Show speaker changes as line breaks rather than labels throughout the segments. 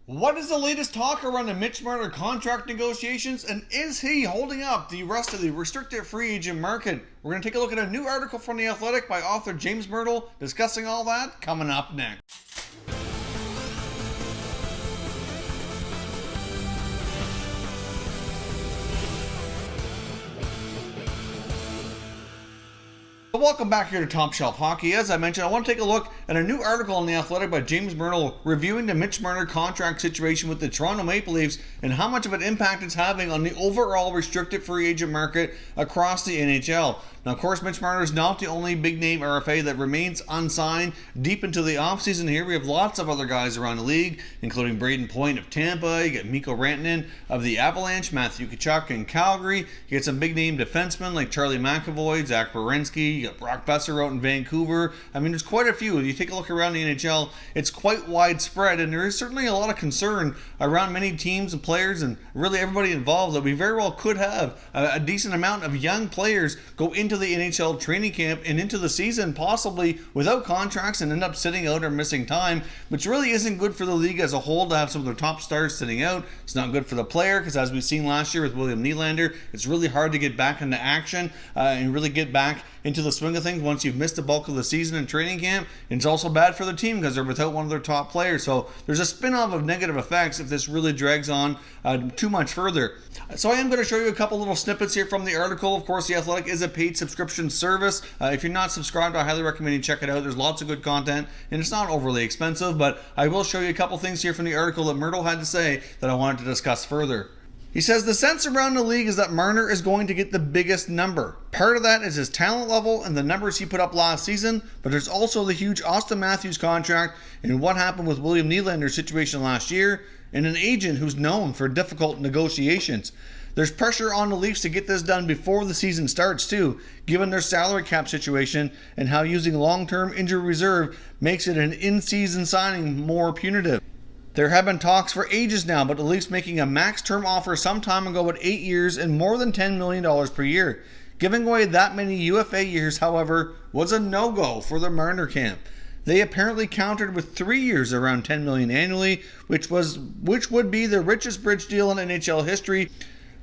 What is the latest talk around the Mitch Marner contract negotiations, and is he holding up the rest of the restricted free agent market? We're going to take a look at a new article from The Athletic by author James Myrtle discussing all that coming up next. Welcome back here to Top Shelf Hockey. As I mentioned, I want to take a look at a new article in The Athletic by James Myrtle reviewing the Mitch Marner contract situation with the Toronto Maple Leafs and how much of an impact it's having on the overall restricted free agent market across the NHL. Now, of course, Mitch Marner is not the only big-name RFA that remains unsigned deep into the offseason here. We have lots of other guys around the league, including Braden Point of Tampa. You get Mikko Rantanen of the Avalanche, Matthew Tkachuk in Calgary. You get some big-name defensemen like Charlie McAvoy, Zach Werenski. You got Brock Besser out in Vancouver. I mean, there's quite a few. If you take a look around the NHL, it's quite widespread, and there is certainly a lot of concern around many teams and players and really everybody involved that we very well could have a decent amount of young players go into the NHL training camp and into the season possibly without contracts and end up sitting out or missing time, which really isn't good for the league as a whole to have some of their top stars sitting out. It's not good for the player because, as we've seen last year with William Nylander, it's really hard to get back into action and really get back into the swing of things once you've missed the bulk of the season in training camp. And it's also bad for the team because they're without one of their top players. So there's a spin-off of negative effects if this really drags on too much further. So I am going to show you a couple little snippets here from the article. Of course, The Athletic is a paid subscription service. If you're not subscribed, I highly recommend you check it out. There's lots of good content, and it's not overly expensive, but I will show you a couple things here from the article that Myrtle had to say that I wanted to discuss further. He says the sense around the league is that Marner is going to get the biggest number. Part of that is his talent level and the numbers he put up last season, but there's also the huge Auston Matthews contract and what happened with William Nylander's situation last year, and an agent who's known for difficult negotiations. There's pressure on the Leafs to get this done before the season starts too, given their salary cap situation and how using long-term injury reserve makes it an in-season signing more punitive. There have been talks for ages now about the Leafs making a max-term offer some time ago at 8 years and more than $10 million per year. Giving away that many UFA years, however, was a no-go for the Marner camp. They apparently countered with 3 years around $10 million annually, which would be the richest bridge deal in NHL history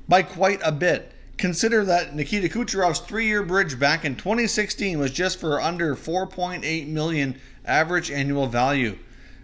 by quite a bit. Consider that Nikita Kucherov's 3-year bridge back in 2016 was just for under $4.8 million average annual value.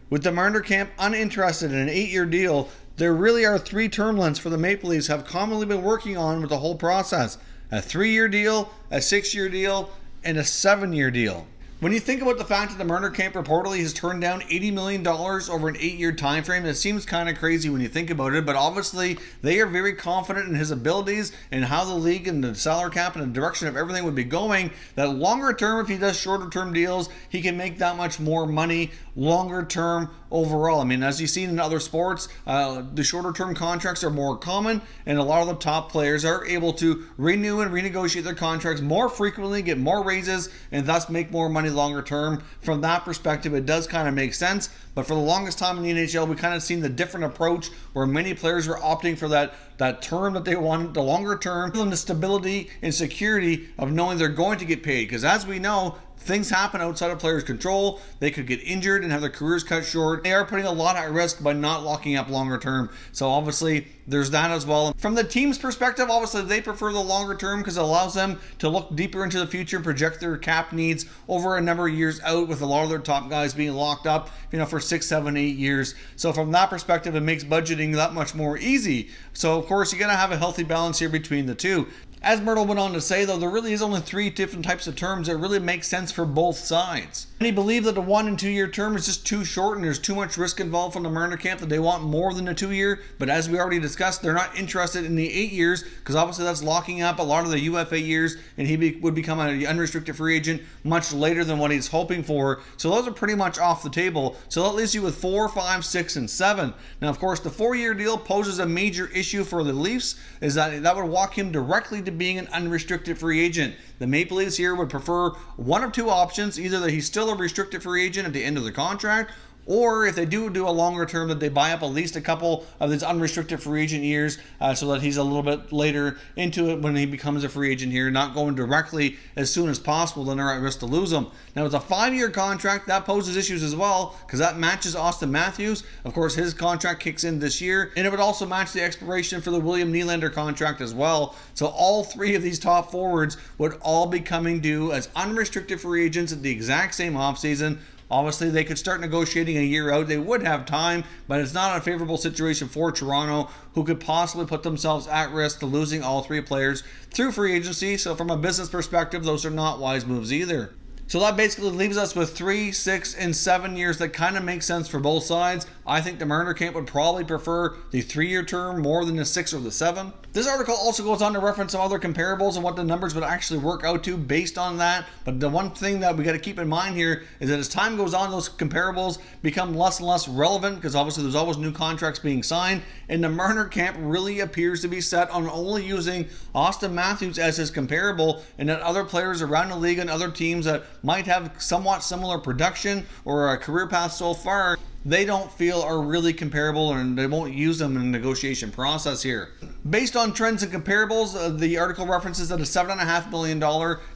With the Marner camp uninterested in an 8-year deal, there really are 3 term lengths for the Maple Leafs have commonly been working on with the whole process. A 3-year deal, a 6-year deal, and a 7-year deal. When you think about the fact that the Marner camp reportedly has turned down $80 million over an 8-year time frame, it seems kind of crazy when you think about it, but obviously they are very confident in his abilities and how the league and the salary cap and the direction of everything would be going, that longer term, if he does shorter term deals, he can make that much more money longer term overall. I mean, as you've seen in other sports, the shorter term contracts are more common, and a lot of the top players are able to renew and renegotiate their contracts more frequently, get more raises, and thus make more money longer term. From that perspective, it does kind of make sense. But for the longest time in the NHL, we kind of seen the different approach where many players were opting for that term that they wanted, the longer term, and the stability and security of knowing they're going to get paid. Because as we know, things happen outside of players' control. They could get injured and have their careers cut short. They are putting a lot at risk by not locking up longer term. So obviously, there's that as well. From the team's perspective, obviously, they prefer the longer term because it allows them to look deeper into the future, project their cap needs over a number of years out, with a lot of their top guys being locked up, for 6, 7, 8 years. So from that perspective, it makes budgeting that much more easy. So of course, you got to have a healthy balance here between the two. As Myrtle went on to say, though, there really is only 3 different types of terms that really make sense for both sides. Many believe that the 1 and 2 year term is just too short and there's too much risk involved from the Marner camp, that they want more than a 2-year. But as we already discussed, they're not interested in the 8 years because obviously that's locking up a lot of the UFA years, and he would become an unrestricted free agent much later than what he's hoping for. So those are pretty much off the table. So that leaves you with 4, 5, 6, and 7. Now, of course, the 4-year deal poses a major issue for the Leafs, is that would walk him directly to being an unrestricted free agent. The Maple Leafs here would prefer one of 2 options: either that he's still a restricted free agent at the end of the contract, or if they do a longer term, that they buy up at least a couple of these unrestricted free agent years so that he's a little bit later into it when he becomes a free agent here, not going directly as soon as possible, then they're at risk to lose him. Now, it's a 5-year contract. That poses issues as well because that matches Auston Matthews. Of course, his contract kicks in this year, and it would also match the expiration for the William Nylander contract as well. So all three of these top forwards would all be coming due as unrestricted free agents at the exact same offseason. Obviously, they could start negotiating a year out. They would have time, but it's not a favorable situation for Toronto, who could possibly put themselves at risk to losing all three players through free agency. So from a business perspective, those are not wise moves either. So that basically leaves us with 3, 6, and 7 years that kind of make sense for both sides. I think the Marner camp would probably prefer the 3-year term more than the 6 or the 7. This article also goes on to reference some other comparables and what the numbers would actually work out to based on that. But the one thing that we got to keep in mind here is that as time goes on, those comparables become less and less relevant because obviously there's always new contracts being signed. And the Marner camp really appears to be set on only using Auston Matthews as his comparable, and that other players around the league and other teams that might have somewhat similar production or a career path so far, they don't feel are really comparable, and they won't use them in the negotiation process here. Based on trends and comparables, the article references that a $7.5 million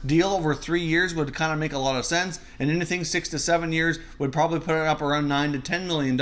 deal over 3 years would kind of make a lot of sense, and anything 6 to 7 years would probably put it up around $9 to $10 million.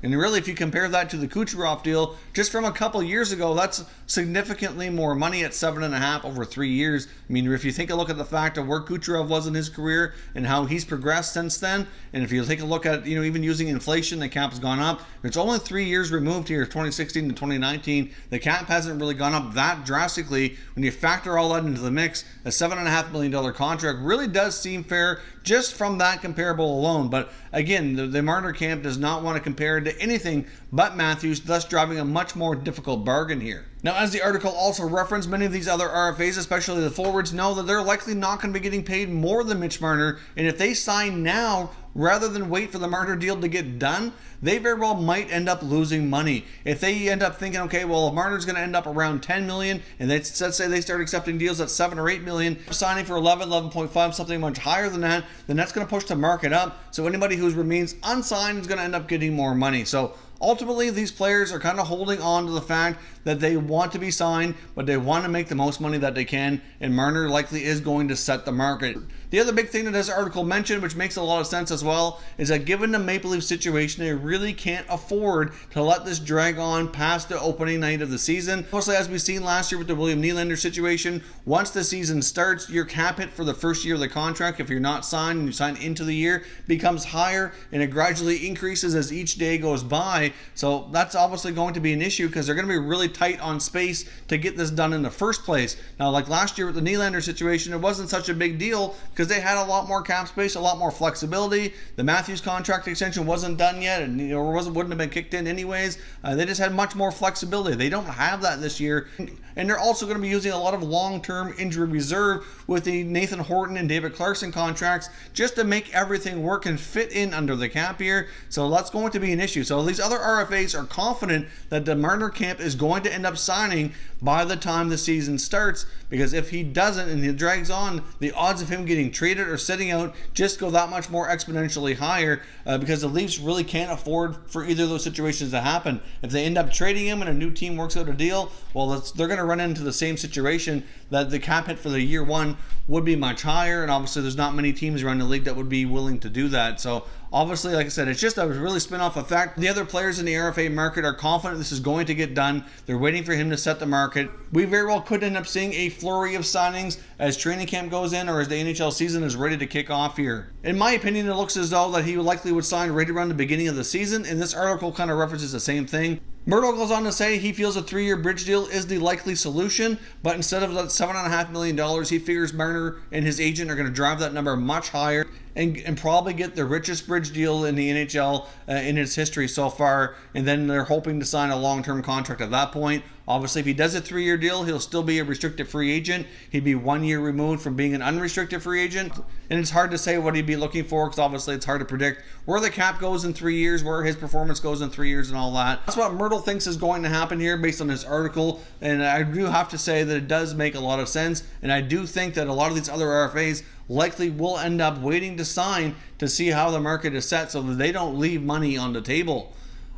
And really, if you compare that to the Kucherov deal just from a couple years ago, that's significantly more money at $7.5 over 3 years. I mean, if you take a look at the fact of where Kucherov was in his career and how he's progressed since then, and if you take a look at, even using inflation, the cap has gone up. It's only 3 years removed here, 2016 to 2019. The cap hasn't really gone up that drastically. When you factor all that into the mix, a $7.5 million contract really does seem fair just from that comparable alone. But again, the Marner camp does not want to compare it to anything but Matthews, thus driving a much more difficult bargain here. Now, as the article also referenced, many of these other RFAs, especially the forwards, know that they're likely not going to be getting paid more than Mitch Marner, and if they sign now rather than wait for the Marner deal to get done, they very well might end up losing money. If they end up thinking, okay, well, if Marner's going to end up around $10 million, and let's say they start accepting deals at $7 or $8 million, signing for 11, 11.5, something much higher than that, then that's going to push the market up. So anybody who remains unsigned is going to end up getting more money. So ultimately, these players are kind of holding on to the fact that they want to be signed, but they want to make the most money that they can, and Marner likely is going to set the market. The other big thing that this article mentioned, which makes a lot of sense as well, is that given the Maple Leafs situation, they really can't afford to let this drag on past the opening night of the season. Mostly as we've seen last year with the William Nylander situation, once the season starts, your cap hit for the first year of the contract, if you're not signed and you sign into the year, becomes higher, and it gradually increases as each day goes by. So that's obviously going to be an issue because they're going to be really tight on space to get this done in the first place. Now, like last year with the Nylander situation, it wasn't such a big deal because they had a lot more cap space, a lot more flexibility. The Matthews contract extension wasn't done yet, and wouldn't have been kicked in anyways. They just had much more flexibility. They don't have that this year, and they're also going to be using a lot of long-term injury reserve with the Nathan Horton and David Clarkson contracts just to make everything work and fit in under the cap here. So that's going to be an issue. So these other RFAs are confident that the Marner camp is going to end up signing by the time the season starts, because if he doesn't and he drags on, the odds of him getting traded or sitting out just go that much more exponentially higher because the Leafs really can't afford for either of those situations to happen. If they end up trading him and a new team works out a deal, well, they're going to run into the same situation that the cap hit for the year one would be much higher, and obviously there's not many teams around the league that would be willing to do that. So obviously, like I said, it's just a really spin-off effect. The other players in the RFA market are confident this is going to get done. They're waiting for him to set the market. We very well could end up seeing a flurry of signings as training camp goes in or as the NHL season is ready to kick off here. In my opinion, it looks as though that he likely would sign right around the beginning of the season, and this article kind of references the same thing. Murdo goes on to say he feels a 3-year bridge deal is the likely solution, but instead of that $7.5 million, he figures Marner and his agent are going to drive that number much higher and probably get the richest bridge deal in the NHL in its history so far, and then they're hoping to sign a long-term contract at that point. Obviously, if he does a 3-year deal, he'll still be a restricted free agent. He'd be 1 year removed from being an unrestricted free agent, and it's hard to say what he'd be looking for because obviously it's hard to predict where the cap goes in 3 years, where his performance goes in 3 years, and all that. That's what Murdo Myrtle thinks is going to happen here based on this article, and I do have to say that it does make a lot of sense, and I do think that a lot of these other RFAs likely will end up waiting to sign to see how the market is set so that they don't leave money on the table.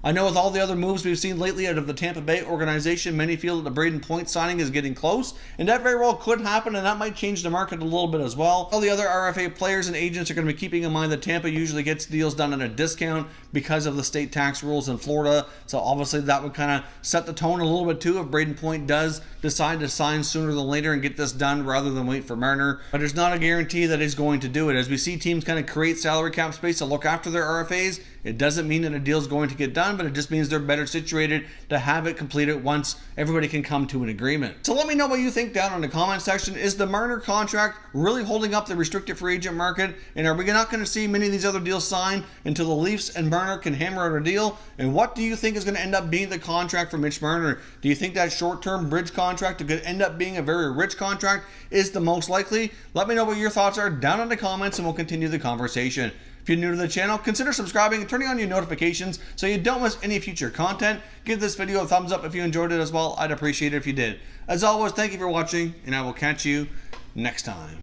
I know with all the other moves we've seen lately out of the Tampa Bay organization, many feel that the Braden Point signing is getting close, and that very well could happen, and that might change the market a little bit as well. All the other RFA players and agents are going to be keeping in mind that Tampa usually gets deals done at a discount because of the state tax rules in Florida, so obviously that would kind of set the tone a little bit too if Braden Point does decide to sign sooner than later and get this done rather than wait for Marner. But there's not a guarantee that he's going to do it. As we see teams kind of create salary cap space to look after their RFAs, it doesn't mean that a deal is going to get done, but it just means they're better situated to have it completed once everybody can come to an agreement. So let me know what you think down in the comment section. Is the Marner contract really holding up the restricted free agent market? And are we not going to see many of these other deals signed until the Leafs and Marner can hammer out a deal? And what do you think is going to end up being the contract for Mitch Marner? Do you think that short-term bridge contract could end up being a very rich contract is the most likely? Let me know what your thoughts are down in the comments and we'll continue the conversation. If you're new to the channel, consider subscribing and turning on your notifications so you don't miss any future content. Give this video a thumbs up if you enjoyed it as well. I'd appreciate it if you did. As always, thank you for watching, and I will catch you next time.